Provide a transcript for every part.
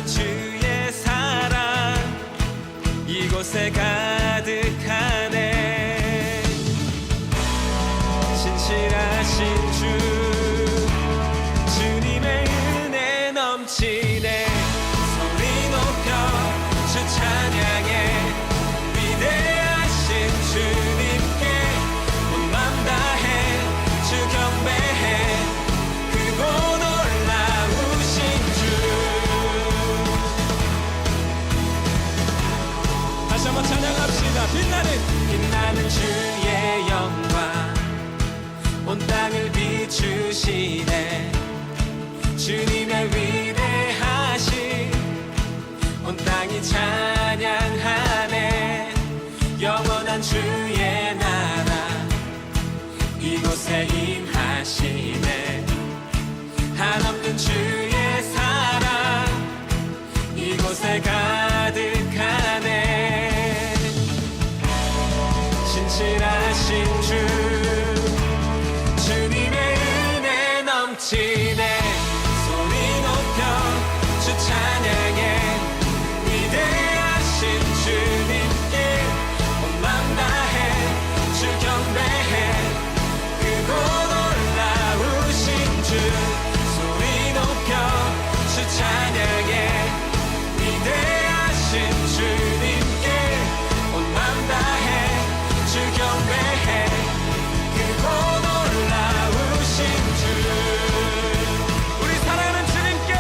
원하는 주의 사랑 이곳에 가득하네. 신실하신 주 주님의 은혜 넘치네. 소리 높여 주 찬양해. 위대하신 주님께 온 맘 다해 주 경배해. 크고 놀라우신 주. 다시 한번 찬양합시다. 빛나는 주의 영광 온 땅을 비추시네. 주님의 위대하심 온 땅이 찬양하네. 영원한 주의 나라 이곳에 임하시네. 한없는 주의 사랑 이곳에 가득하네. 신실하신 주 주님의 은혜 넘치네. 소리 높여 주 찬양해. 위대하신 주님께 온 맘 다해 주 경배해. 크고 놀라우신 주. 소리 높여 주 찬양해. 위대하신 주님께 온 맘 다해 주 경배해. 크고 놀라우신 주. 우리 사랑하는 주님께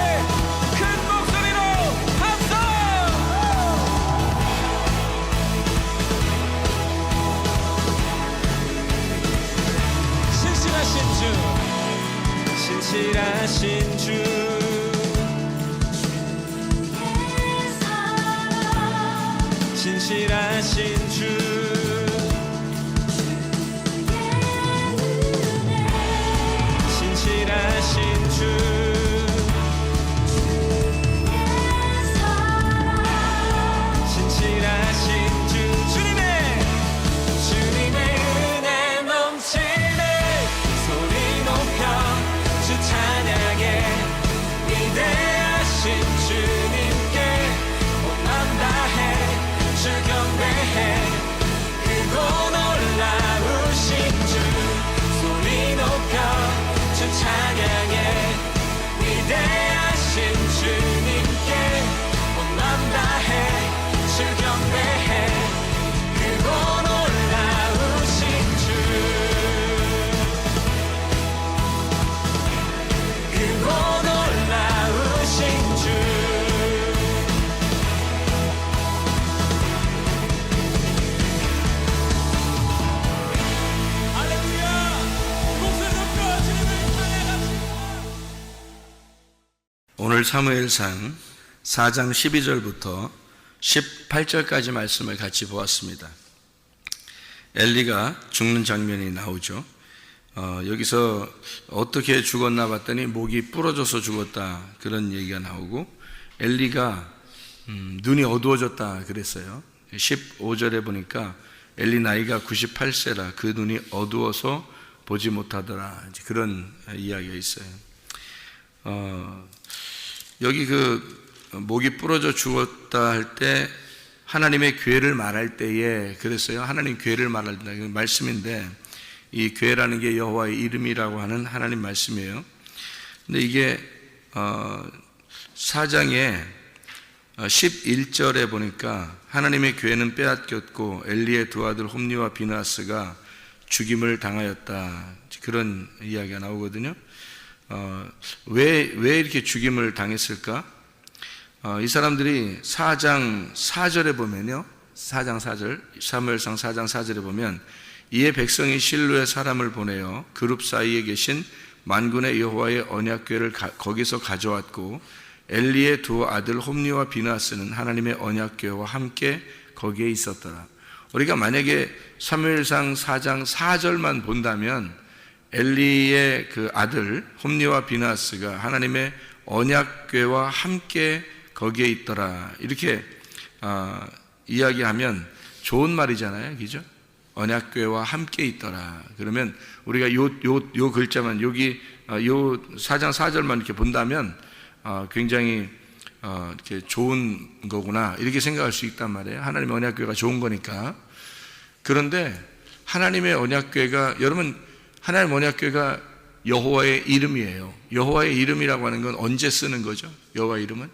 큰 목소리로 함성. 신실하신 주 신실하신 주 신실하신 주 신실하신 주 신실하신 주. 주님의 은혜 넘치네. 소리 높여 주 찬양해. 위대하신 주님께 온 맘 다해 주 경배해. 크고 놀라우신 주. 소리 높여 주 찬양해. 위대하신 주님께 온 맘 다해 주 경배해. 크고 놀라우신 주. 크고 놀라우신 주. 할렐루야. 목소리 높여 주님을 찬양합시다. 오늘 사무엘상 4장 12절부터 18절까지 말씀을 같이 보았습니다. 엘리가 죽는 장면이 나오죠. 여기서 어떻게 죽었나 봤더니 목이 부러져서 죽었다, 그런 얘기가 나오고, 엘리가 눈이 어두워졌다 그랬어요. 15절에 보니까 엘리 나이가 98세라 그 눈이 어두워서 보지 못하더라, 그런 이야기가 있어요. 여기 목이 부러져 죽었다 할 때 하나님의 괴를 말할 때에 그랬어요. 하나님 괴를 말할 때 말씀인데, 이 괴라는 게 여호와의 이름이라고 하는 하나님 말씀이에요. 근데 이게 4장에 11절에 보니까 하나님의 괴는 빼앗겼고 엘리의 두 아들 홈니와 비나스가 죽임을 당하였다, 그런 이야기가 나오거든요. 왜 이렇게 죽임을 당했을까? 이 사람들이 4장 4절에 보면요, 4장 4절, 사무엘상 4장 4절에 보면, 이에 백성이 실로에 사람을 보내어 그룹 사이에 계신 만군의 여호와의 언약궤를 거기서 가져왔고, 엘리의 두 아들 홈니와 비나스는 하나님의 언약궤와 함께 거기에 있었더라. 우리가 만약에 사무엘상 4장 4절만 본다면 엘리의 그 아들 홈니와 비나스가 하나님의 언약궤와 함께 거기에 있더라, 이렇게 이야기하면 좋은 말이잖아요, 그죠? 언약궤와 함께 있더라. 그러면 우리가 요 글자만, 여기 요 4장 4절만 이렇게 본다면 굉장히 이렇게 좋은 거구나 이렇게 생각할 수 있단 말이에요. 하나님의 언약궤가 좋은 거니까. 그런데 하나님의 언약궤가, 여러분, 하나님의 언약궤가 여호와의 이름이에요. 여호와의 이름이라고 하는 건 언제 쓰는 거죠? 여호와의 이름은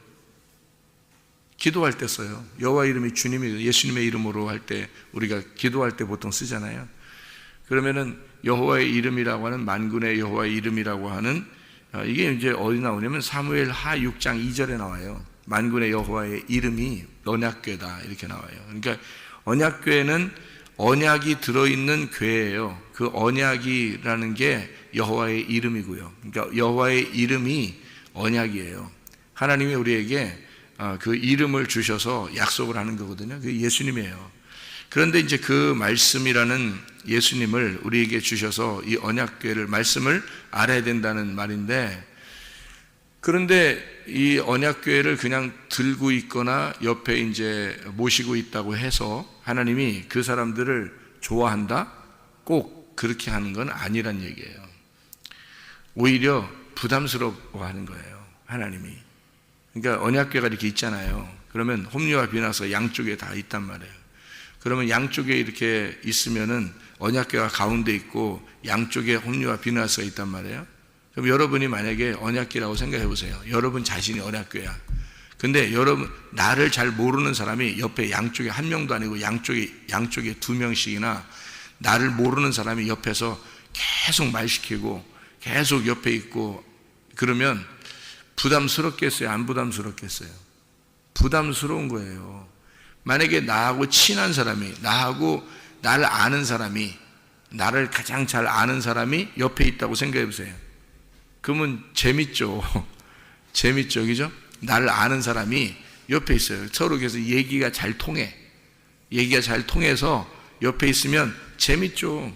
기도할 때 써요. 여호와 이름이 주님이 예수님의 이름으로 할 때 우리가 기도할 때 보통 쓰잖아요. 그러면은 여호와의 이름이라고 하는, 만군의 여호와의 이름이라고 하는, 이게 이제 어디 나오냐면 사무엘 하 6장 2절에 나와요. 만군의 여호와의 이름이 언약궤다 이렇게 나와요. 그러니까 언약궤는 언약이 들어있는 궤예요. 그 언약이라는 게 여호와의 이름이고요. 그러니까 여호와의 이름이 언약이에요. 하나님이 우리에게 그 이름을 주셔서 약속을 하는 거거든요. 그게 예수님이에요. 그런데 이제 그 말씀이라는 예수님을 우리에게 주셔서 이 언약궤를, 말씀을 알아야 된다는 말인데, 그런데 이 언약궤를 그냥 들고 있거나 옆에 이제 모시고 있다고 해서 하나님이 그 사람들을 좋아한다? 꼭 그렇게 하는 건 아니란 얘기예요. 오히려 부담스러워하는 거예요, 하나님이. 그러니까 언약궤가 이렇게 있잖아요. 그러면 홈리와 비나스가 양쪽에 다 있단 말이에요. 그러면 양쪽에 이렇게 있으면은 언약궤가 가운데 있고 양쪽에 홈리와 비나스가 있단 말이에요. 그럼 여러분이 만약에 언약궤라고 생각해 보세요. 여러분 자신이 언약궤야. 근데 여러분, 나를 잘 모르는 사람이 옆에 양쪽에 한 명도 아니고 양쪽에 두 명씩이나 나를 모르는 사람이 옆에서 계속 말 시키고 계속 옆에 있고 그러면 부담스럽겠어요? 안 부담스럽겠어요? 부담스러운 거예요. 만약에 나하고 친한 사람이, 나하고 나를 아는 사람이, 나를 가장 잘 아는 사람이 옆에 있다고 생각해 보세요. 그러면 재밌죠. 재밌죠, 그죠? 나를 아는 사람이 옆에 있어요. 서로 그래서 얘기가 잘 통해. 얘기가 잘 통해서 옆에 있으면 재밌죠.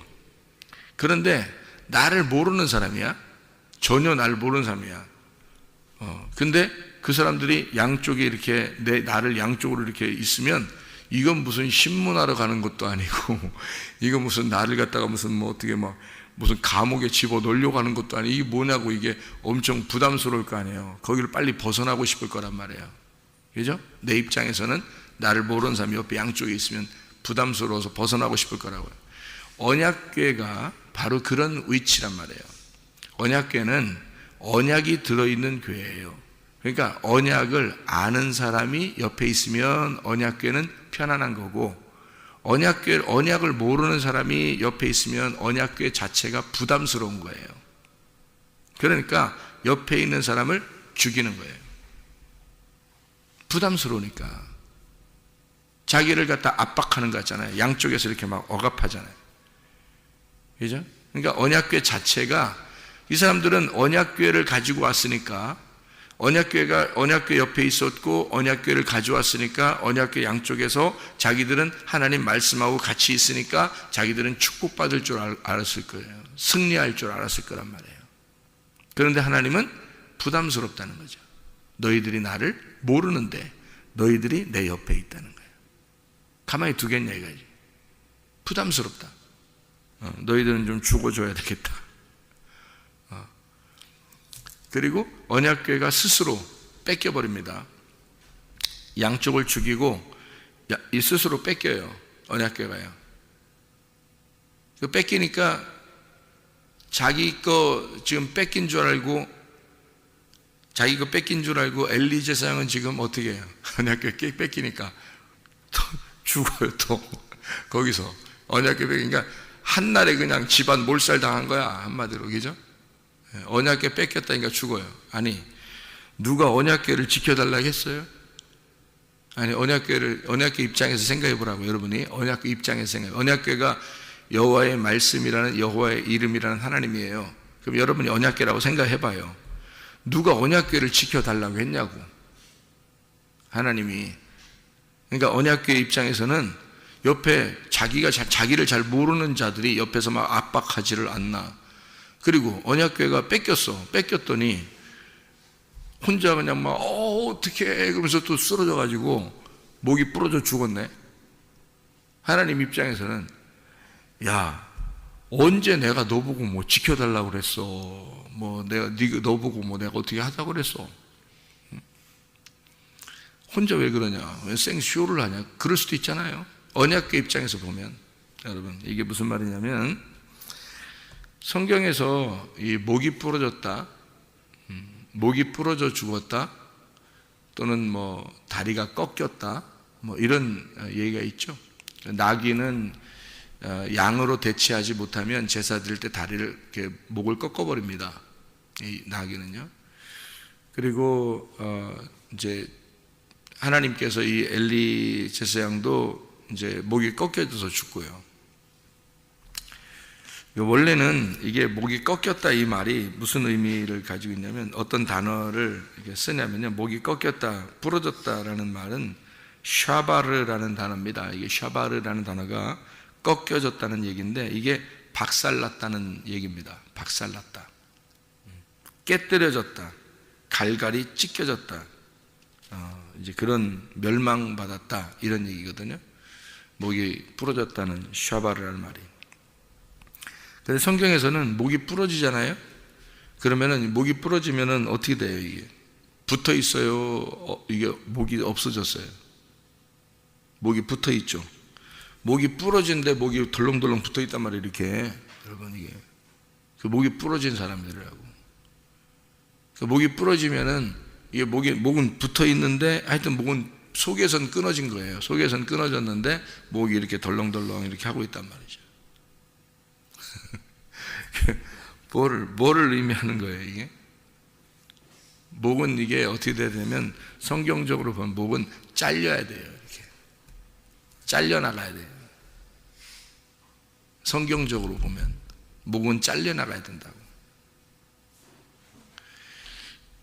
그런데 나를 모르는 사람이야. 전혀 나를 모르는 사람이야. 근데 그 사람들이 양쪽에 이렇게 나를 양쪽으로 이렇게 있으면 이건 무슨 신문하러 가는 것도 아니고 이거 무슨 나를 갖다가 무슨 뭐 어떻게 막 무슨 감옥에 집어 넣으려고 하는 것도 아니고 이게 뭐냐고, 이게 엄청 부담스러울 거 아니에요. 거기를 빨리 벗어나고 싶을 거란 말이에요. 그죠? 내 입장에서는 나를 모르는 사람이 옆에 양쪽에 있으면 부담스러워서 벗어나고 싶을 거라고요. 언약궤가 바로 그런 위치란 말이에요. 언약궤는 언약이 들어있는 궤예요. 그러니까 언약을 아는 사람이 옆에 있으면 언약궤는 편안한 거고, 언약을 모르는 사람이 옆에 있으면 언약궤 자체가 부담스러운 거예요. 그러니까 옆에 있는 사람을 죽이는 거예요. 부담스러우니까. 자기를 갖다 압박하는 거 같잖아요. 양쪽에서 이렇게 막 억압하잖아요. 그죠? 그러니까 언약궤 자체가, 이 사람들은 언약궤를 가지고 왔으니까, 언약궤 옆에 있었고 언약궤를 가져왔으니까 언약궤 양쪽에서 자기들은 하나님 말씀하고 같이 있으니까 자기들은 축복받을 줄 알았을 거예요. 승리할 줄 알았을 거란 말이에요. 그런데 하나님은 부담스럽다는 거죠. 너희들이 나를 모르는데 너희들이 내 옆에 있다는 거예요. 가만히 두겠냐 이거지. 부담스럽다. 너희들은 좀 죽어줘야 되겠다. 그리고 언약궤가 스스로 뺏겨버립니다. 양쪽을 죽이고 이 스스로 뺏겨요. 언약궤가요. 뺏기니까 자기 거 지금 뺏긴 줄 알고, 자기 거 뺏긴 줄 알고 엘리 제사장은 지금 어떻게 해요? 언약궤 뺏기니까 또 죽어요. 또 거기서 언약궤 뺏기니까 한날에 그냥 집안 몰살 당한 거야, 한마디로. 그죠? 언약궤 뺏겼다니까 죽어요. 아니, 누가 언약궤를 지켜달라고 했어요? 아니, 언약궤 입장에서 생각해 보라고. 여러분이 언약궤 입장에서 생각해. 언약궤가 여호와의 말씀이라는, 여호와의 이름이라는 하나님이에요. 그럼 여러분이 언약궤라고 생각해 봐요. 누가 언약궤를 지켜달라고 했냐고. 하나님이. 그러니까 언약궤 입장에서는 옆에 자기를 잘 모르는 자들이 옆에서 막 압박하지를 않나. 그리고 언약궤가 뺏겼더니 혼자 그냥 막 어떡해 그러면서 또 쓰러져 가지고 목이 부러져 죽었네. 하나님 입장에서는 야, 언제 내가 너 보고 뭐 지켜달라고 그랬어. 뭐 내가 너 보고 뭐 내가 어떻게 하자고 그랬어. 혼자 왜 그러냐? 왜 생쇼를 하냐? 그럴 수도 있잖아요. 언약궤 입장에서 보면. 여러분, 이게 무슨 말이냐면, 성경에서 이 목이 부러졌다, 목이 부러져 죽었다, 또는 뭐 다리가 꺾였다, 뭐 이런 얘기가 있죠. 나귀는 양으로 대치하지 못하면 제사 드릴 때 다리를 이렇게 목을 꺾어버립니다. 이 나귀는요. 그리고 이제 하나님께서 이 엘리 제사장도 이제 목이 꺾여져서 죽고요. 원래는 이게 목이 꺾였다 이 말이 무슨 의미를 가지고 있냐면, 어떤 단어를 이렇게 쓰냐면요, 목이 꺾였다, 부러졌다라는 말은 샤바르라는 단어입니다. 이게 샤바르라는 단어가 꺾여졌다는 얘기인데, 이게 박살났다는 얘기입니다. 박살났다, 깨뜨려졌다, 갈갈이 찢겨졌다, 이제 그런 멸망받았다 이런 얘기거든요. 목이 부러졌다는 샤바르라는 말이. 근데 성경에서는 목이 부러지잖아요. 그러면은 목이 부러지면은 어떻게 돼요? 이게 붙어 있어요? 이게 목이 없어졌어요? 목이 붙어 있죠. 목이 부러진데 목이 덜렁덜렁 붙어 있단 말이에요. 이렇게. 여러분, 이게 그 목이 부러진 사람들이라고. 그 목이 부러지면은 이게 목은 붙어 있는데, 하여튼 목은 속에선 끊어진 거예요. 속에선 끊어졌는데 목이 이렇게 덜렁덜렁 이렇게 하고 있단 말이죠. 뭐를 의미하는 거예요, 이게? 목은 이게 어떻게 돼야 되냐면, 성경적으로 보면 목은 잘려야 돼요. 이렇게 잘려나가야 돼요. 성경적으로 보면 목은 잘려나가야 된다고.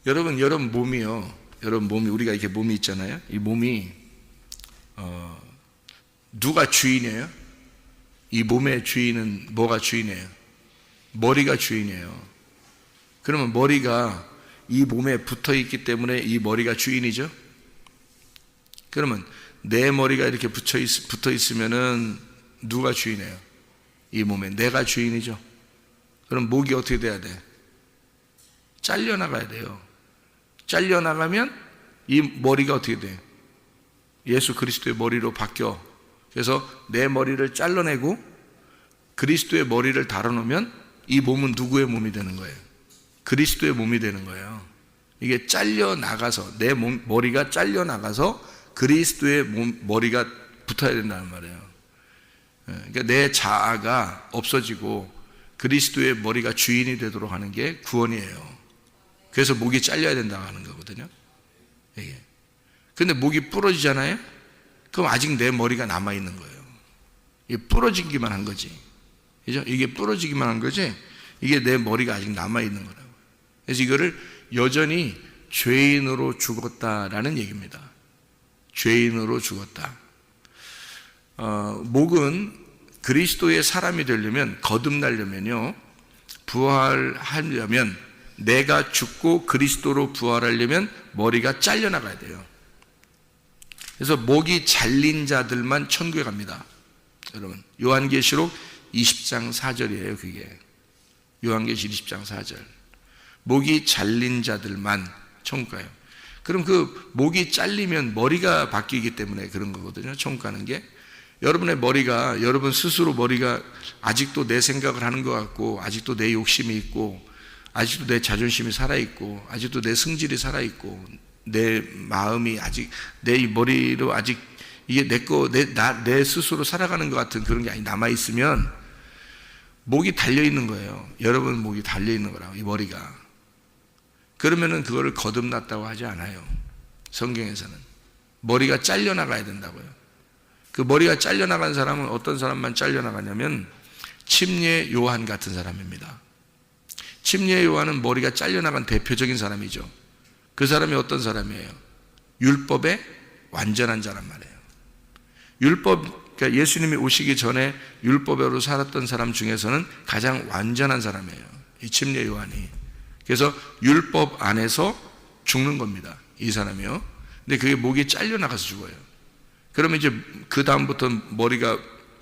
여러분 몸이요, 여러분 몸이, 우리가 이렇게 몸이 있잖아요. 이 몸이 누가 주인이에요? 이 몸의 주인은 뭐가 주인이에요? 머리가 주인이에요. 그러면 머리가 이 몸에 붙어 있기 때문에 이 머리가 주인이죠. 그러면 내 머리가 이렇게 붙어 있으면은 누가 주인이에요? 이 몸에 내가 주인이죠. 그럼 목이 어떻게 돼야 돼? 잘려나가야 돼요. 잘려나가면 이 머리가 어떻게 돼? 예수 그리스도의 머리로 바뀌어. 그래서 내 머리를 잘라내고 그리스도의 머리를 달아놓으면 이 몸은 누구의 몸이 되는 거예요? 그리스도의 몸이 되는 거예요. 이게 잘려나가서, 내 머리가 잘려나가서 그리스도의 머리가 붙어야 된다는 말이에요. 그러니까 내 자아가 없어지고 그리스도의 머리가 주인이 되도록 하는 게 구원이에요. 그래서 목이 잘려야 된다고 하는 거거든요. 이게. 근데 목이 부러지잖아요? 그럼 아직 내 머리가 남아있는 거예요. 이게 부러지기만 한 거지. 그죠? 이게 부러지기만 한 거지, 이게 내 머리가 아직 남아있는 거라고. 그래서 이거를 여전히 죄인으로 죽었다라는 얘기입니다. 죄인으로 죽었다. 목은 그리스도의 사람이 되려면, 거듭나려면요, 부활하려면, 내가 죽고 그리스도로 부활하려면 머리가 잘려나가야 돼요. 그래서 목이 잘린 자들만 천국에 갑니다. 여러분, 요한계시록 20장 4절이에요. 그게 요한계시록 20장 4절. 목이 잘린 자들만 천국 가요. 그럼 그 목이 잘리면 머리가 바뀌기 때문에 그런 거거든요. 천국 가는 게. 여러분의 머리가, 여러분 스스로 머리가 아직도 내 생각을 하는 것 같고, 아직도 내 욕심이 있고, 아직도 내 자존심이 살아있고, 아직도 내 승질이 살아있고, 내 마음이 아직 내 머리로 아직 이게 내 스스로 살아가는 것 같은 그런 게 아직 남아있으면 목이 달려있는 거예요. 여러분 목이 달려있는 거라고, 이 머리가. 그러면은 그거를 거듭났다고 하지 않아요. 성경에서는 머리가 잘려나가야 된다고요. 그 머리가 잘려나간 사람은 어떤 사람만 잘려나가냐면 침례 요한 같은 사람입니다. 침례 요한은 머리가 잘려나간 대표적인 사람이죠. 그 사람이 어떤 사람이에요? 율법에 완전한 자란 말이에요. 그러니까 예수님이 오시기 전에 율법으로 살았던 사람 중에서는 가장 완전한 사람이에요, 이 침례 요한이. 그래서 율법 안에서 죽는 겁니다, 이 사람이요. 근데 그게 목이 잘려나가서 죽어요. 그러면 이제 그 다음부터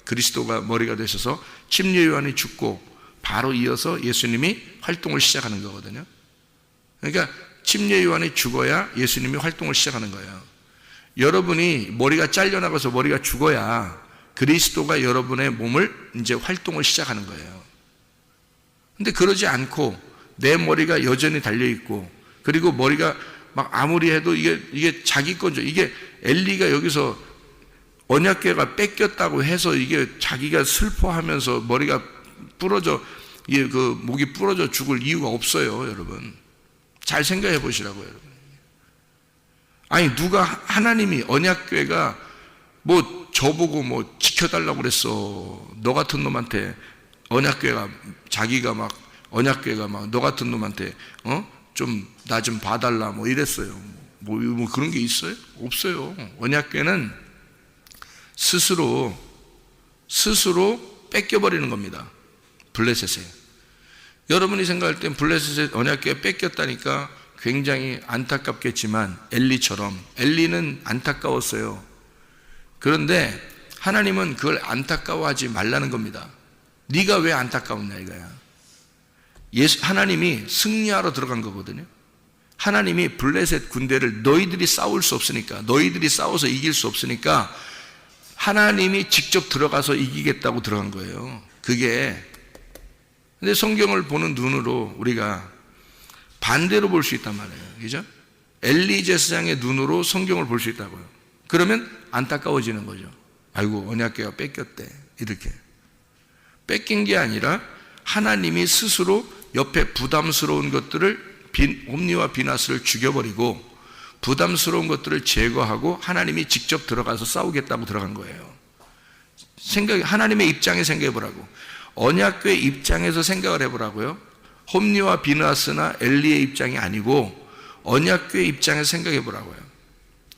그리스도가 머리가 되셔서 침례 요한이 죽고 바로 이어서 예수님이 활동을 시작하는 거거든요. 그러니까 침례 요한이 죽어야 예수님이 활동을 시작하는 거예요. 여러분이 머리가 잘려나가서 머리가 죽어야 그리스도가 여러분의 몸을 이제 활동을 시작하는 거예요. 근데 그러지 않고 내 머리가 여전히 달려있고, 그리고 머리가 막 아무리 해도 이게 자기 건죠. 이게 엘리가 여기서 언약궤가 뺏겼다고 해서 이게 자기가 슬퍼하면서 머리가 부러져, 이게 그 목이 부러져 죽을 이유가 없어요, 여러분. 잘 생각해 보시라고요, 여러분. 아니, 누가 하나님이 언약궤가 뭐 저보고 뭐 지켜달라고 그랬어. 너 같은 놈한테 언약궤가 자기가 막 언약궤가 막 너 같은 놈한테 좀 나 좀 봐달라 뭐 이랬어요. 뭐 그런 게 있어요? 없어요. 언약궤는 스스로 뺏겨버리는 겁니다. 블레셋에. 여러분이 생각할 땐 블레셋의 언약궤가 뺏겼다니까 굉장히 안타깝겠지만 엘리는 안타까웠어요. 그런데 하나님은 그걸 안타까워하지 말라는 겁니다. 네가 왜 안타까웠냐 이거야. 하나님이 승리하러 들어간 거거든요. 하나님이 블레셋 군대를 너희들이 싸울 수 없으니까, 너희들이 싸워서 이길 수 없으니까 하나님이 직접 들어가서 이기겠다고 들어간 거예요. 근데 성경을 보는 눈으로 우리가 반대로 볼 수 있단 말이에요. 그죠? 엘리 제사장의 눈으로 성경을 볼 수 있다고요. 그러면 안타까워지는 거죠. 아이고, 언약궤가 뺏겼대. 이렇게. 뺏긴 게 아니라 하나님이 스스로 옆에 부담스러운 것들을 홈리와 비나스를 죽여버리고 부담스러운 것들을 제거하고 하나님이 직접 들어가서 싸우겠다고 들어간 거예요. 하나님의 입장에 생각해 보라고. 언약궤 입장에서 생각을 해보라고요. 홈리와 비나스나 엘리의 입장이 아니고 언약궤 입장에서 생각해 보라고요.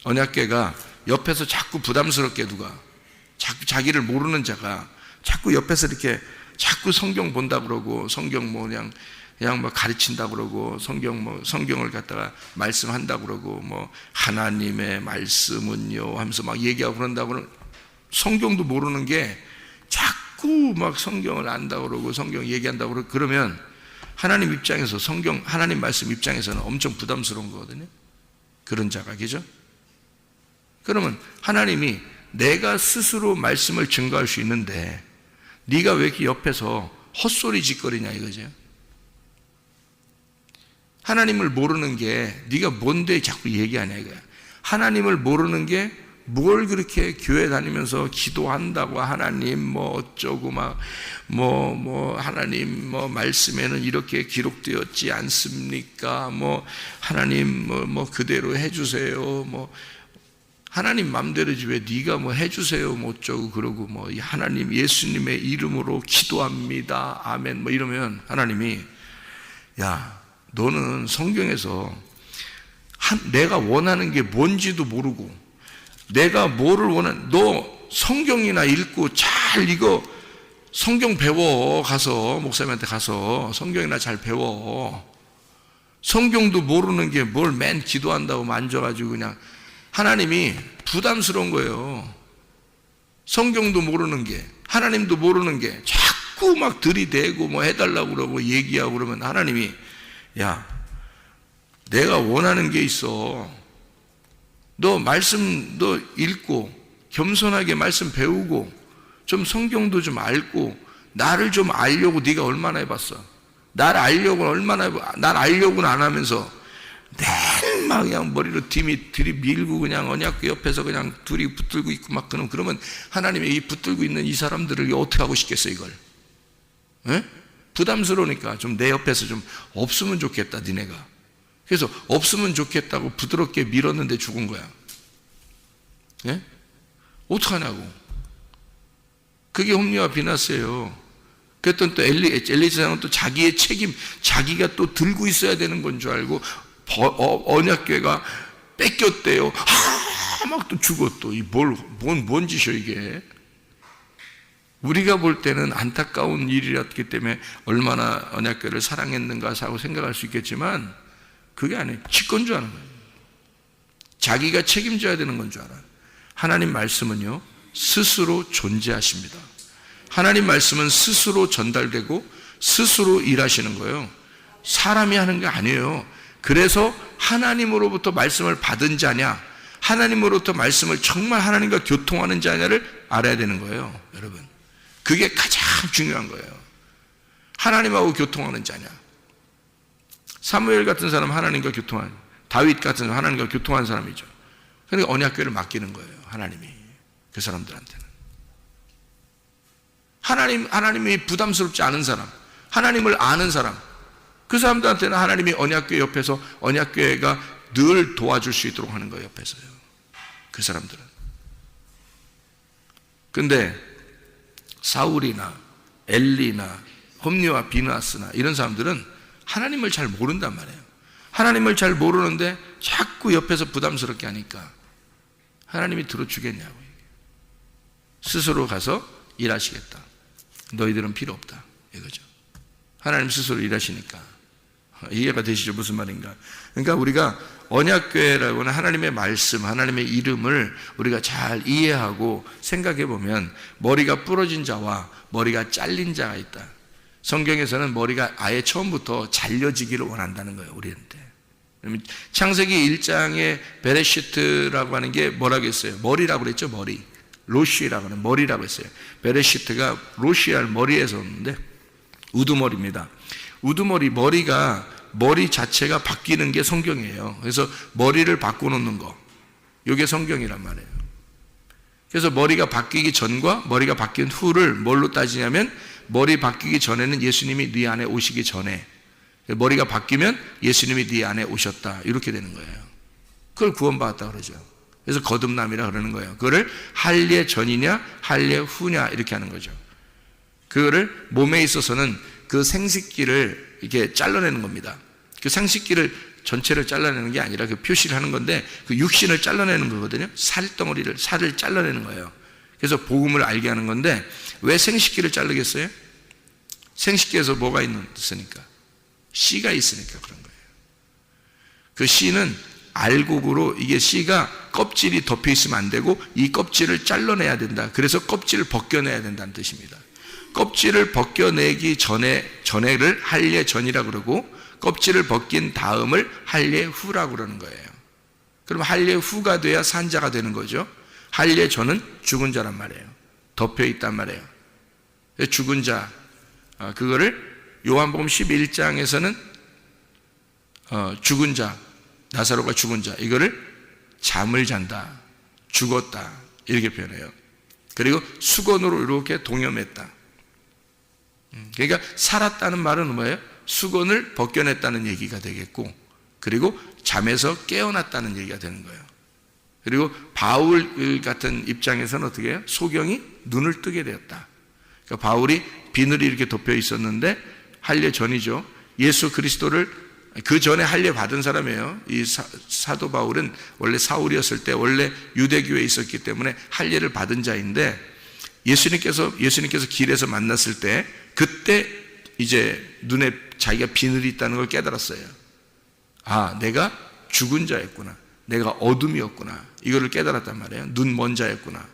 언약궤가 옆에서 자꾸 부담스럽게 자꾸 자기를 모르는 자가 자꾸 옆에서 이렇게 자꾸 성경 본다 그러고 성경 뭐 그냥 뭐 가르친다 그러고 성경을 갖다가 말씀한다 그러고 뭐 하나님의 말씀은요 하면서 막 얘기하고 그런다 그러고 성경도 모르는 게 자꾸 막 성경을 안다 그러고 성경 얘기한다 그러고 그러면 하나님 입장에서 하나님 말씀 입장에서는 엄청 부담스러운 거거든요. 그런 자가, 그죠? 그러면 하나님이 내가 스스로 말씀을 증거할 수 있는데 네가 왜 이렇게 옆에서 헛소리 짓거리냐 이거죠. 하나님을 모르는 게 네가 뭔데 자꾸 얘기하냐 이거야. 하나님을 모르는 게 뭘 그렇게 교회 다니면서 기도한다고 하나님 뭐 어쩌고 막 하나님 뭐 말씀에는 이렇게 기록되었지 않습니까? 뭐 하나님 뭐 그대로 해주세요. 뭐 하나님 맘대로지 왜 네가 뭐 해주세요 뭐 어쩌고 그러고 뭐 하나님 예수님의 이름으로 기도합니다 아멘 뭐 이러면 하나님이 야 너는 성경에서 내가 원하는 게 뭔지도 모르고 내가 뭐를 너 성경이나 읽고 잘 이거 성경 배워 가서 목사님한테 가서 성경이나 잘 배워. 성경도 모르는 게 뭘 맨 기도한다고 만져가지고 그냥 하나님이 부담스러운 거예요. 성경도 모르는 게 하나님도 모르는 게 자꾸 막 들이대고 뭐 해달라고 그러고 얘기하고 그러면 하나님이 야 내가 원하는 게 있어. 너 말씀 너 읽고 겸손하게 말씀 배우고 좀 성경도 좀 알고 나를 좀 알려고 네가 얼마나 해봤어. 날 알려고는 안 하면서 막 그냥 머리로 들이밀고 그냥 언약궤 옆에서 그냥 둘이 붙들고 있고 막 그러면 하나님이 이 붙들고 있는 이 사람들을 어떻게 하고 싶겠어 이걸? 에? 부담스러우니까 좀 내 옆에서 좀 없으면 좋겠다 니네가. 그래서 없으면 좋겠다고 부드럽게 밀었는데 죽은 거야. 예? 어떡하냐고. 그게 홈리와 비나스예요. 그랬더니 또 엘리 제사장은 또 자기의 책임, 자기가 또 들고 있어야 되는 건 줄 알고 언약궤가 뺏겼대요. 막 또 죽어 또. 뭔 짓이야 이게. 우리가 볼 때는 안타까운 일이었기 때문에 얼마나 언약궤를 사랑했는가 하고 생각할 수 있겠지만 그게 아니에요. 지 건 줄 아는 거예요. 자기가 책임져야 되는 건 줄 알아요. 하나님 말씀은요 스스로 존재하십니다. 하나님 말씀은 스스로 전달되고 스스로 일하시는 거예요. 사람이 하는 게 아니에요. 그래서 하나님으로부터 말씀을 받은 자냐 하나님으로부터 말씀을 정말 하나님과 교통하는 자냐를 알아야 되는 거예요, 여러분. 그게 가장 중요한 거예요. 하나님하고 교통하는 자냐. 사무엘 같은 사람 하나님과 교통한, 다윗 같은 사람 하나님과 교통한 사람이죠. 그러니까 언약궤를 맡기는 거예요, 하나님이 그 사람들한테는. 하나님이 부담스럽지 않은 사람, 하나님을 아는 사람, 그 사람들한테는 하나님이 언약궤 옆에서 언약궤가 늘 도와줄 수 있도록 하는 거예요, 옆에서요. 그 사람들은. 근데 사울이나 엘리나 홈리와 비느하스나 이런 사람들은 하나님을 잘 모른단 말이에요. 하나님을 잘 모르는데 자꾸 옆에서 부담스럽게 하니까 하나님이 들어주겠냐고. 스스로 가서 일하시겠다. 너희들은 필요 없다, 이거죠. 하나님 스스로 일하시니까. 이해가 되시죠? 무슨 말인가? 그러니까 우리가 언약궤라고는 하나님의 말씀, 하나님의 이름을 우리가 잘 이해하고 생각해 보면 머리가 부러진 자와 머리가 잘린 자가 있다. 성경에서는 머리가 아예 처음부터 잘려지기를 원한다는 거예요, 우리한테. 창세기 1장에 베레시트라고 하는 게 뭐라고 했어요? 머리라고 그랬죠, 머리. 로시라고 하는 머리라고 했어요. 베레시트가 로시알 머리에서 오는데 우두머리입니다. 우두머리, 머리 자체가 바뀌는 게 성경이에요. 그래서 머리를 바꿔놓는 거, 이게 성경이란 말이에요. 그래서 머리가 바뀌기 전과 머리가 바뀐 후를 뭘로 따지냐면, 머리 바뀌기 전에는 예수님이 네 안에 오시기 전에, 머리가 바뀌면 예수님이 네 안에 오셨다, 이렇게 되는 거예요. 그걸 구원받았다 그러죠. 그래서 거듭남이라 그러는 거예요. 그거를 할례 전이냐 할례 후냐 이렇게 하는 거죠. 그거를 몸에 있어서는 그 생식기를 이렇게 잘라내는 겁니다. 그 생식기를 전체를 잘라내는 게 아니라 그 표시를 하는 건데, 그 육신을 잘라내는 거거든요. 살덩어리를, 살을 잘라내는 거예요. 그래서 복음을 알게 하는 건데, 왜 생식기를 자르겠어요? 생식기에서 뭐가 있으니까? 씨가 있으니까 그런 거예요. 그 씨는 알곡으로, 이게 씨가 껍질이 덮여 있으면 안 되고 이 껍질을 잘라내야 된다. 그래서 껍질을 벗겨내야 된다는 뜻입니다. 껍질을 벗겨내기 전에를 할례 전이라고 그러고, 껍질을 벗긴 다음을 할례 후라고 그러는 거예요. 그럼 할례 후가 돼야 산자가 되는 거죠. 할례 전은 죽은 자란 말이에요. 덮여 있단 말이에요. 죽은 자, 그거를 요한복음 11장에서는 죽은 자, 나사로가 죽은 자, 이거를 잠을 잔다, 죽었다, 이렇게 표현해요. 그리고 수건으로 이렇게 동여맸다. 그러니까 살았다는 말은 뭐예요? 수건을 벗겨냈다는 얘기가 되겠고, 그리고 잠에서 깨어났다는 얘기가 되는 거예요. 그리고 바울 같은 입장에서는 어떻게 해요? 소경이 눈을 뜨게 되었다. 그러니까 바울이 비늘이 이렇게 덮여 있었는데, 할례 전이죠. 예수 그리스도를 그 전에 할례 받은 사람이에요. 이 사도 바울은 원래 사울이었을 때 원래 유대교에 있었기 때문에 할례를 받은 자인데, 예수님께서 길에서 만났을 때, 그때 이제 눈에 자기가 비늘이 있다는 걸 깨달았어요. 아, 내가 죽은 자였구나, 내가 어둠이었구나, 이거를 깨달았단 말이에요. 눈 먼 자였구나.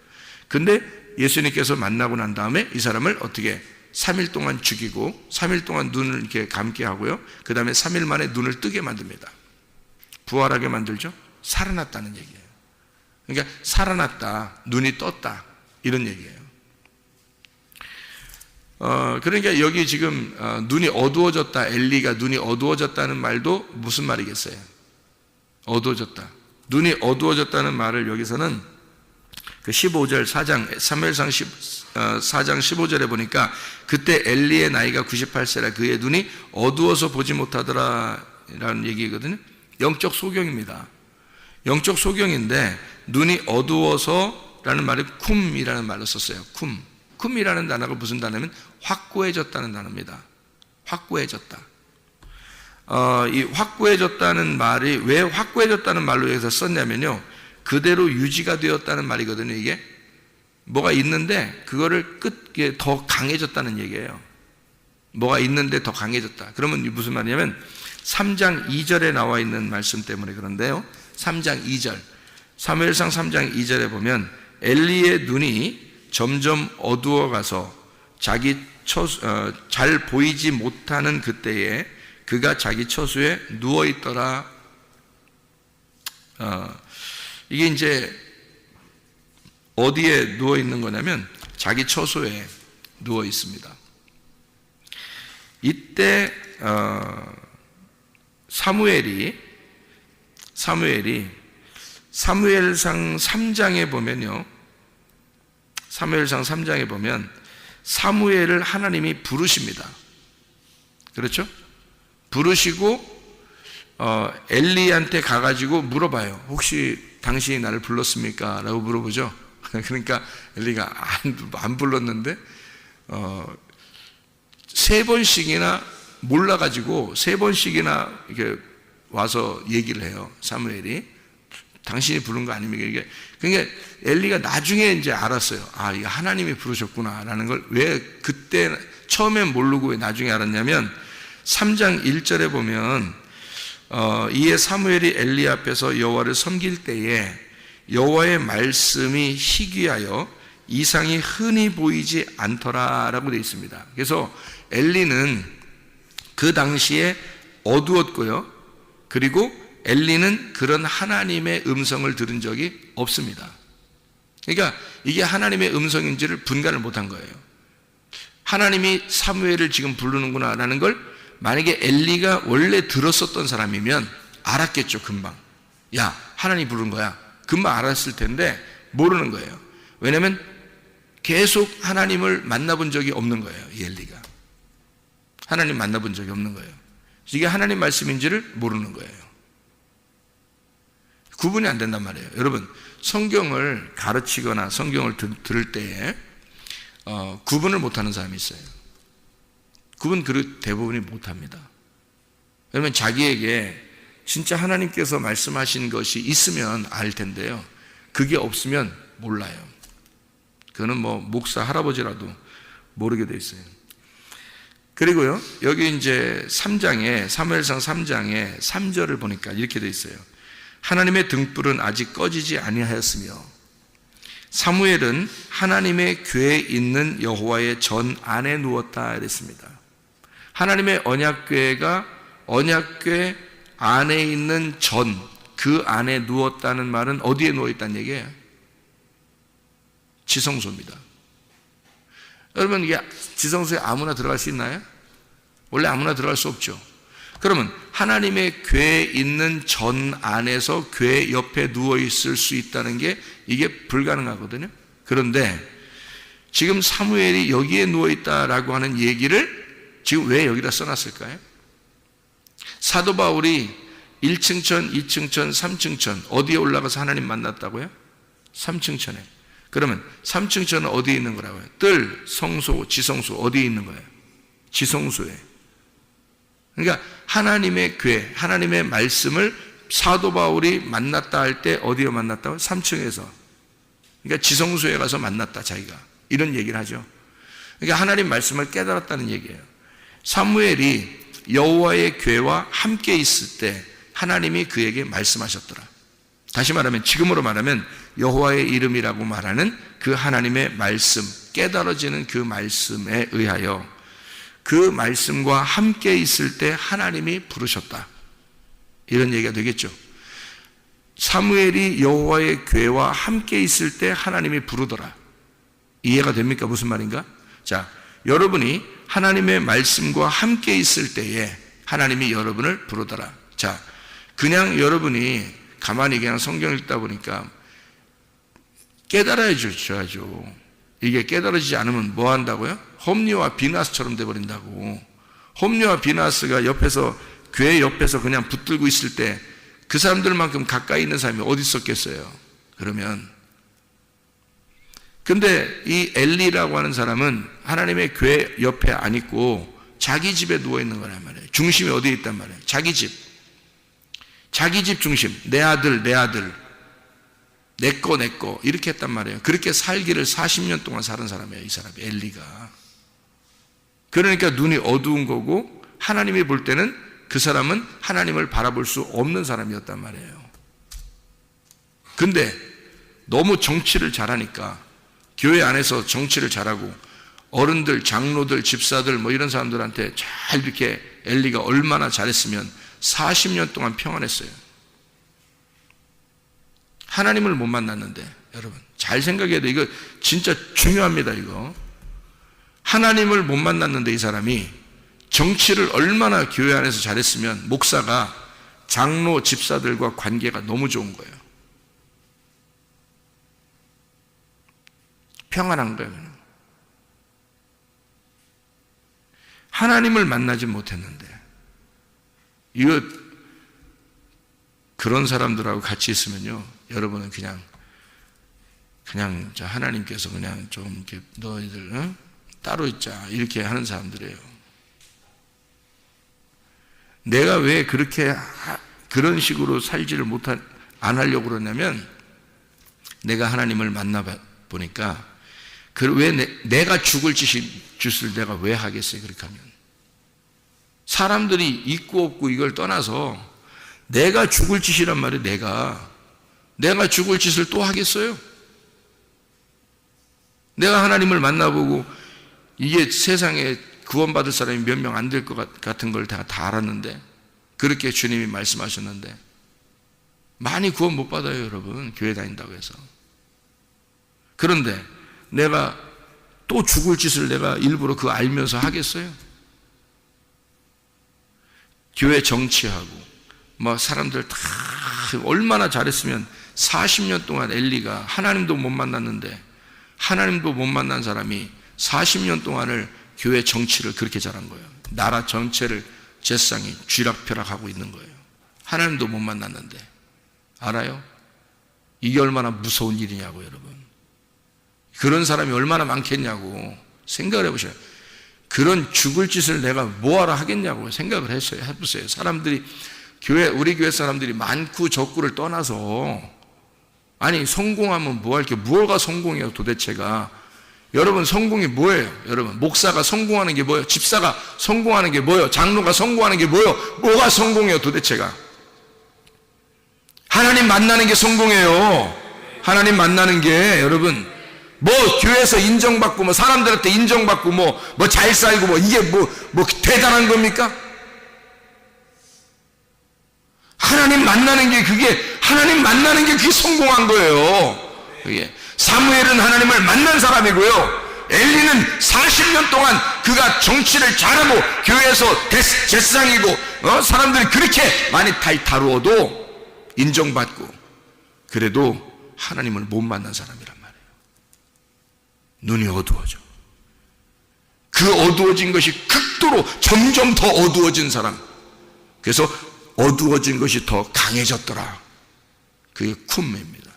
근데 예수님께서 만나고 난 다음에 이 사람을 어떻게 3일 동안 죽이고 3일 동안 눈을 이렇게 감게 하고요, 그 다음에 3일 만에 눈을 뜨게 만듭니다. 부활하게 만들죠. 살아났다는 얘기예요. 그러니까 살아났다, 눈이 떴다, 이런 얘기예요. 그러니까 여기 지금 눈이 어두워졌다, 엘리가 눈이 어두워졌다는 말도 무슨 말이겠어요? 어두워졌다. 눈이 어두워졌다는 말을 여기서는 그 15절 4장 사무엘상 4장 15절에 보니까, 그때 엘리의 나이가 98세라 그의 눈이 어두워서 보지 못하더라 라는 얘기거든요. 영적 소경입니다. 영적 소경인데, 눈이 어두워서 라는 말을 쿰이라는 말로 썼어요. 쿰이라는 단어가 무슨 단어냐면 확고해졌다는 단어입니다. 확고해졌다. 이 확고해졌다는 말이 왜 확고해졌다는 말로 여기서 썼냐면요, 그대로 유지가 되었다는 말이거든요. 이게 뭐가 있는데 그거를 더 강해졌다는 얘기예요. 뭐가 있는데 더 강해졌다. 그러면 무슨 말이냐면 3장 2절에 나와 있는 말씀 때문에 그런데요, 3장 2절, 사무엘상 3장 2절에 보면 엘리의 눈이 점점 어두워가서 자기 잘 보이지 못하는 그때에 그가 자기 처소에 누워있더라. 이게 이제 어디에 누워 있는 거냐면 자기 처소에 누워 있습니다. 이때 사무엘상 3장에 보면요, 사무엘상 3장에 보면 사무엘을 하나님이 부르십니다. 그렇죠? 부르시고 엘리한테 가가지고 물어봐요. 혹시 당신이 나를 불렀습니까? 라고 물어보죠. 그러니까 엘리가 안 불렀는데 3번씩이나 몰라가지고 3번씩이나 이렇게 와서 얘기를 해요. 사무엘이 당신이 부른 거 아닙니까? 이게 그러니까 엘리가 나중에 이제 알았어요. 아, 이게 하나님이 부르셨구나라는 걸. 왜 그때 처음엔 모르고 왜 나중에 알았냐면 3장 1절에 보면 이에 사무엘이 엘리 앞에서 여호와를 섬길 때에 여호와의 말씀이 희귀하여 이상이 흔히 보이지 않더라라고 되어 있습니다. 그래서 엘리는 그 당시에 어두웠고요. 그리고 엘리는 그런 하나님의 음성을 들은 적이 없습니다. 그러니까 이게 하나님의 음성인지를 분간을 못한 거예요. 하나님이 사무엘을 지금 부르는구나 라는 걸 만약에 엘리가 원래 들었었던 사람이면 알았겠죠. 금방. 야, 하나님 부른 거야. 금방 알았을 텐데 모르는 거예요. 왜냐하면 계속 하나님을 만나본 적이 없는 거예요. 이 엘리가 하나님 만나본 적이 없는 거예요. 이게 하나님 말씀인지를 모르는 거예요. 구분이 안 된단 말이에요. 여러분, 성경을 가르치거나 성경을 들을 때에 구분을 못하는 사람이 있어요. 구분 대부분이 못합니다. 왜냐하면 자기에게 진짜 하나님께서 말씀하신 것이 있으면 알 텐데요, 그게 없으면 몰라요. 그거는 뭐 목사 할아버지라도 모르게 돼 있어요. 그리고요, 여기 이제 3장에, 사무엘상 3장에 3절을 보니까 이렇게 돼 있어요. 하나님의 등불은 아직 꺼지지 아니하였으며 사무엘은 하나님의 궤에 있는 여호와의 전 안에 누웠다 이랬습니다. 하나님의 언약궤가 언약궤 안에 있는 전, 그 안에 누웠다는 말은 어디에 누워있다는 얘기예요? 지성소입니다. 여러분, 이게 지성소에 아무나 들어갈 수 있나요? 원래 아무나 들어갈 수 없죠. 그러면 하나님의 궤에 있는 전 안에서 궤 옆에 누워있을 수 있다는 게 이게 불가능하거든요. 그런데 지금 사무엘이 여기에 누워있다라고 하는 얘기를 지금 왜 여기다 써놨을까요? 사도 바울이 1층천, 2층천, 3층천 어디에 올라가서 하나님 만났다고요? 3층천에. 그러면 3층천은 어디에 있는 거라고요? 뜰, 성소, 지성소 어디에 있는 거예요? 지성소에. 그러니까 하나님의 궤, 하나님의 말씀을 사도 바울이 만났다 할 때 어디에 만났다고? 3층에서. 그러니까 지성소에 가서 만났다 자기가. 이런 얘기를 하죠. 그러니까 하나님 말씀을 깨달았다는 얘기예요. 사무엘이 여호와의 궤와 함께 있을 때 하나님이 그에게 말씀하셨더라. 다시 말하면, 지금으로 말하면 여호와의 이름이라고 말하는 그 하나님의 말씀, 깨달아지는 그 말씀에 의하여 그 말씀과 함께 있을 때 하나님이 부르셨다. 이런 얘기가 되겠죠. 사무엘이 여호와의 궤와 함께 있을 때 하나님이 부르더라. 이해가 됩니까? 무슨 말인가? 자, 여러분이 하나님의 말씀과 함께 있을 때에 하나님이 여러분을 부르더라. 자, 그냥 여러분이 가만히 그냥 성경 읽다 보니까 깨달아야 줘야죠. 이게 깨달아지지 않으면 뭐 한다고요? 홈리와 비나스처럼 돼버린다고. 홈리와 비나스가 옆에서, 궤 옆에서 그냥 붙들고 있을 때 그 사람들만큼 가까이 있는 사람이 어디 있었겠어요? 그러면. 근데 이 엘리라고 하는 사람은 하나님의 궤 옆에 안 있고 자기 집에 누워 있는 거란 말이에요. 중심이 어디에 있단 말이에요? 자기 집. 자기 집 중심. 내 아들, 내 아들. 내 거, 내 거. 이렇게 했단 말이에요. 그렇게 살기를 40년 동안 사는 사람이에요. 이 사람이, 엘리가. 그러니까 눈이 어두운 거고, 하나님이 볼 때는 그 사람은 하나님을 바라볼 수 없는 사람이었단 말이에요. 근데 너무 정치를 잘하니까, 교회 안에서 정치를 잘하고 어른들, 장로들, 집사들 뭐 이런 사람들한테 잘 이렇게 엘리가 얼마나 잘했으면 40년 동안 평안했어요. 하나님을 못 만났는데, 여러분 잘 생각해야 돼. 이거 진짜 중요합니다. 이거 하나님을 못 만났는데 이 사람이 정치를 얼마나 교회 안에서 잘했으면 목사가 장로 집사들과 관계가 너무 좋은 거예요. 평안한 거예요. 하나님을 만나지 못했는데, 이거 그런 사람들하고 같이 있으면요, 여러분은 그냥 저 하나님께서 그냥 좀 이렇게 너희들 따로 있자 이렇게 하는 사람들이에요. 내가 왜 그렇게 그런 식으로 살지를 안 하려고 그러냐면, 내가 하나님을 만나 보니까 왜 내가 죽을 짓을 내가 왜 하겠어요? 그렇게 하면 사람들이 있고 없고 이걸 떠나서 내가 죽을 짓이란 말이에요. 내가 죽을 짓을 또 하겠어요? 내가 하나님을 만나보고 이게 세상에 구원받을 사람이 몇 명 안 될 것 같은 걸 다 알았는데, 그렇게 주님이 말씀하셨는데 많이 구원 못 받아요, 여러분. 교회 다닌다고 해서. 그런데 내가 또 죽을 짓을 내가 일부러 그거 알면서 하겠어요? 교회 정치하고 사람들 다 얼마나 잘했으면 40년 동안 엘리가 하나님도 못 만났는데, 하나님도 못 만난 사람이 40년 동안을 교회 정치를 그렇게 잘한 거예요. 나라 전체를 제사장이 쥐락펴락하고 있는 거예요. 하나님도 못 만났는데. 알아요? 이게 얼마나 무서운 일이냐고, 여러분. 그런 사람이 얼마나 많겠냐고 생각을 해보셔요. 그런 죽을 짓을 내가 뭐하러 하겠냐고 생각을 해보세요. 사람들이 우리 교회 사람들이 많고 적고를 떠나서, 아니 성공하면 뭐 할게, 뭐가 성공이에요 도대체가. 여러분 성공이 뭐예요? 여러분 목사가 성공하는 게 뭐예요? 집사가 성공하는 게 뭐예요? 장로가 성공하는 게 뭐예요? 뭐가 성공이에요 도대체가? 하나님 만나는 게 성공이에요. 하나님 만나는 게, 여러분 교회에서 인정받고 사람들한테 인정받고 잘 살고 이게 대단한 겁니까? 하나님 만나는 게 그게 성공한 거예요. 그게 사무엘은 하나님을 만난 사람이고요, 엘리는 40년 동안 그가 정치를 잘하고 교회에서 제사장이고 사람들이 그렇게 많이 다루어도 인정받고, 그래도 하나님을 못 만난 사람이란 말이에요. 눈이 어두워져. 그 어두워진 것이 극도로 점점 더 어두워진 사람, 그래서 어두워진 것이 더 강해졌더라. 그게 쿰입니다.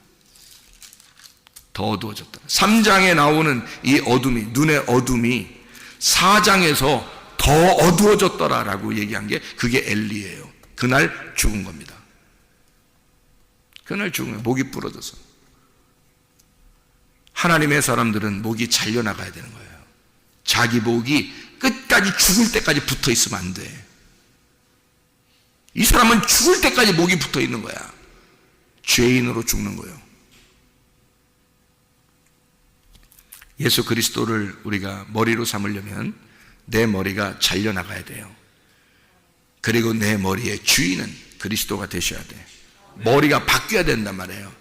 더 어두워졌다. 3장에 나오는 이 어둠이, 눈의 어둠이 4장에서 더 어두워졌더라라고 얘기한 게 그게 엘리예요. 그날 죽은 겁니다. 그날 죽은 거예요. 목이 부러져서. 하나님의 사람들은 목이 잘려나가야 되는 거예요. 자기 목이 끝까지 죽을 때까지 붙어 있으면 안 돼. 이 사람은 죽을 때까지 목이 붙어 있는 거야. 죄인으로 죽는 거예요. 예수 그리스도를 우리가 머리로 삼으려면 내 머리가 잘려나가야 돼요. 그리고 내 머리의 주인은 그리스도가 되셔야 돼. 머리가 바뀌어야 된단 말이에요.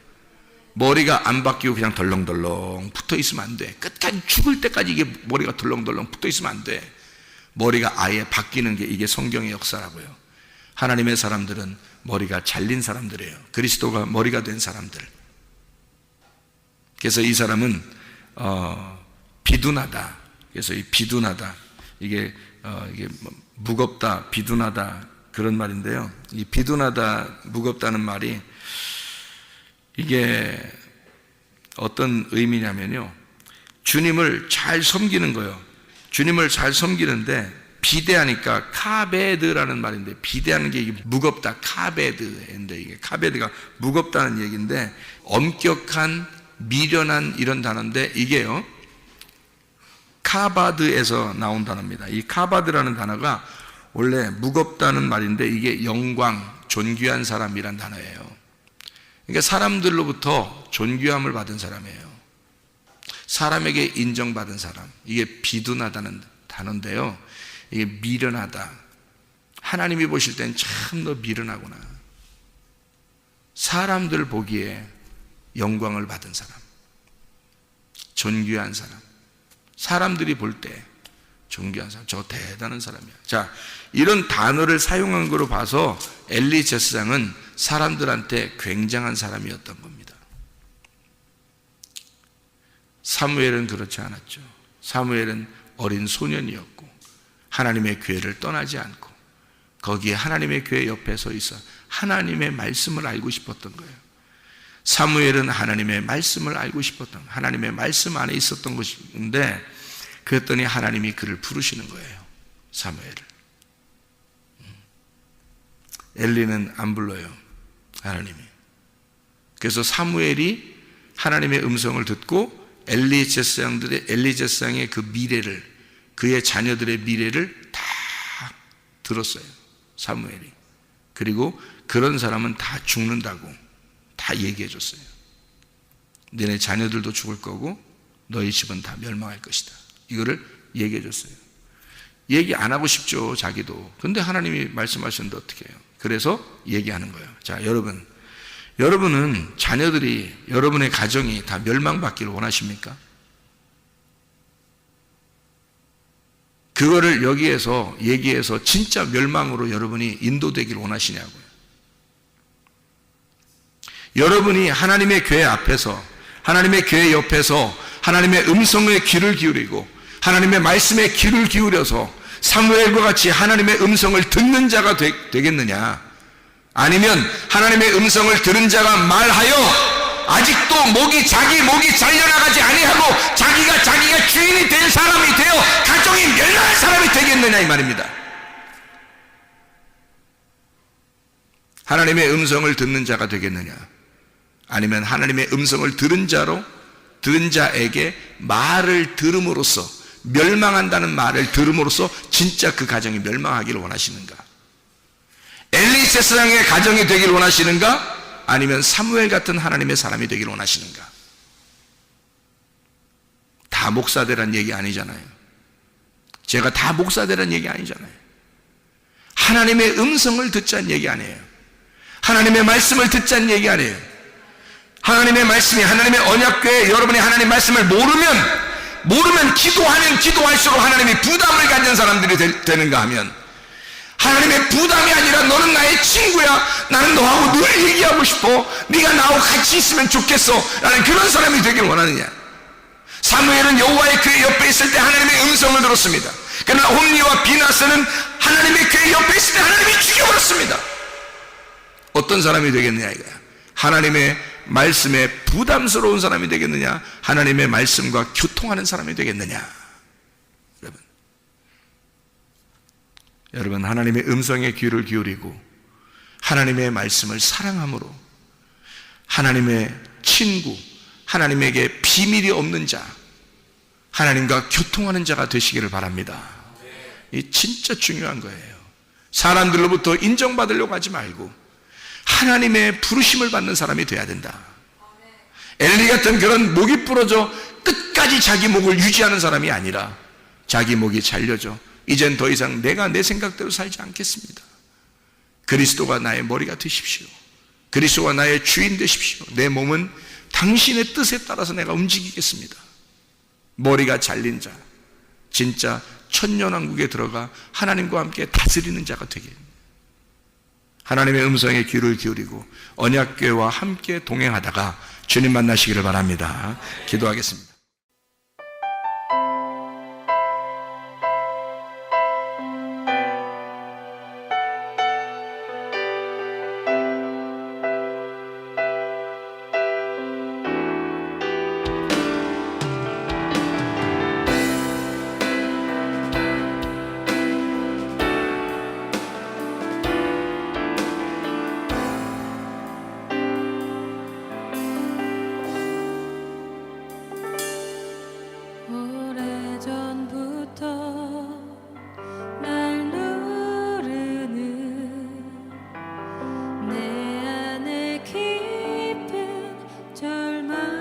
머리가 안 바뀌고 그냥 덜렁덜렁 붙어 있으면 안 돼. 끝까지 죽을 때까지 이게 머리가 덜렁덜렁 붙어 있으면 안 돼. 머리가 아예 바뀌는 게 이게 성경의 역사라고요. 하나님의 사람들은 머리가 잘린 사람들이에요. 그리스도가 머리가 된 사람들. 그래서 이 사람은 비둔하다. 그래서 이 비둔하다, 이게 무겁다, 비둔하다, 그런 말인데요. 이 비둔하다, 무겁다는 말이 이게 어떤 의미냐면요, 주님을 잘 섬기는 거예요. 주님을 잘 섬기는데 비대하니까 카베드라는 말인데, 비대하는 게 이게 무겁다, 카베드인데, 이게 카베드가 무겁다는 얘기인데, 엄격한, 미련한 이런 단어인데, 이게요 카바드에서 나온 단어입니다. 이 카바드라는 단어가 원래 무겁다는 말인데, 이게 영광, 존귀한 사람이란 단어예요. 그러니까 사람들로부터 존귀함을 받은 사람이에요. 사람에게 인정받은 사람, 이게 비둔하다는 단어인데요, 이게 미련하다. 하나님이 보실 땐 참 너 미련하구나. 사람들 보기에 영광을 받은 사람, 존귀한 사람, 사람들이 볼 때 존귀한 사람, 저 대단한 사람이야. 자, 이런 단어를 사용한 거로 봐서 엘리 제사장은 사람들한테 굉장한 사람이었던 겁니다. 사무엘은 그렇지 않았죠. 사무엘은 어린 소년이었고 하나님의 교회를 떠나지 않고 거기에 하나님의 교회 옆에 서 있어 하나님의 말씀을 알고 싶었던 거예요. 사무엘은 하나님의 말씀을 알고 싶었던, 하나님의 말씀 안에 있었던 것인데, 그랬더니 하나님이 그를 부르시는 거예요, 사무엘을. 엘리는 안 불러요, 하나님이. 그래서 사무엘이 하나님의 음성을 듣고 엘리 제사장의 그 미래를, 그의 자녀들의 미래를 다 들었어요, 사무엘이. 그리고 그런 사람은 다 죽는다고 다 얘기해 줬어요. 너네 자녀들도 죽을 거고 너희 집은 다 멸망할 것이다, 이거를 얘기해 줬어요. 얘기 안 하고 싶죠, 자기도. 근데 하나님이 말씀하셨는데 어떻게 해요? 그래서 얘기하는 거예요. 자, 여러분은 자녀들이, 여러분의 가정이 다 멸망받기를 원하십니까? 그거를 여기에서 얘기해서 진짜 멸망으로 여러분이 인도되기를 원하시냐고요. 여러분이 하나님의 교회 앞에서, 하나님의 교회 옆에서 하나님의 음성에 귀를 기울이고 하나님의 말씀에 귀를 기울여서 사무엘과 같이 하나님의 음성을 듣는 자가 되겠느냐, 아니면 하나님의 음성을 들은 자가 말하여 아직도 자기 목이 잘려나가지 아니하고 자기가 주인이 될 사람이 되어 가정이 멸망할 사람이 되겠느냐, 이 말입니다. 하나님의 음성을 듣는 자가 되겠느냐, 아니면 하나님의 음성을 들은 자에게 말을 들음으로써, 멸망한다는 말을 들음으로써 진짜 그 가정이 멸망하기를 원하시는가? 엘리 제사장의 가정이 되기를 원하시는가? 아니면 사무엘 같은 하나님의 사람이 되기를 원하시는가? 다 목사 되란 얘기 아니잖아요. 제가 다 목사 되란 얘기 아니잖아요. 하나님의 음성을 듣자는 얘기 아니에요. 하나님의 말씀을 듣자는 얘기 아니에요. 하나님의 말씀이, 하나님의 언약궤에 여러분이 하나님의 말씀을 모르면 기도하면 기도할수록 하나님이 부담을 갖는 사람들이 되는가 하면, 하나님의 부담이 아니라 너는 나의 친구야, 나는 너하고 늘 얘기하고 싶어, 네가 나하고 같이 있으면 좋겠어 라는 그런 사람이 되길 원하느냐. 사무엘은 여호와의 교회 옆에 있을 때 하나님의 음성을 들었습니다. 그러나 홈리와 비나스는 하나님의 교회 옆에 있을 때 하나님이 죽여버렸습니다. 어떤 사람이 되겠느냐 이거야. 하나님의 말씀에 부담스러운 사람이 되겠느냐, 하나님의 말씀과 교통하는 사람이 되겠느냐. 여러분 하나님의 음성에 귀를 기울이고 하나님의 말씀을 사랑함으로 하나님의 친구, 하나님에게 비밀이 없는 자, 하나님과 교통하는 자가 되시기를 바랍니다. 이 진짜 중요한 거예요. 사람들로부터 인정받으려고 하지 말고 하나님의 부르심을 받는 사람이 돼야 된다. 엘리 같은 그런 목이 부러져 끝까지 자기 목을 유지하는 사람이 아니라 자기 목이 잘려져 이젠 더 이상 내가 내 생각대로 살지 않겠습니다. 그리스도가 나의 머리가 되십시오. 그리스도가 나의 주인 되십시오. 내 몸은 당신의 뜻에 따라서 내가 움직이겠습니다. 머리가 잘린 자, 진짜 천년왕국에 들어가 하나님과 함께 다스리는 자가 되게, 하나님의 음성에 귀를 기울이고 언약궤와 함께 동행하다가 주님 만나시기를 바랍니다. 기도하겠습니다. 내 안에 깊은 절망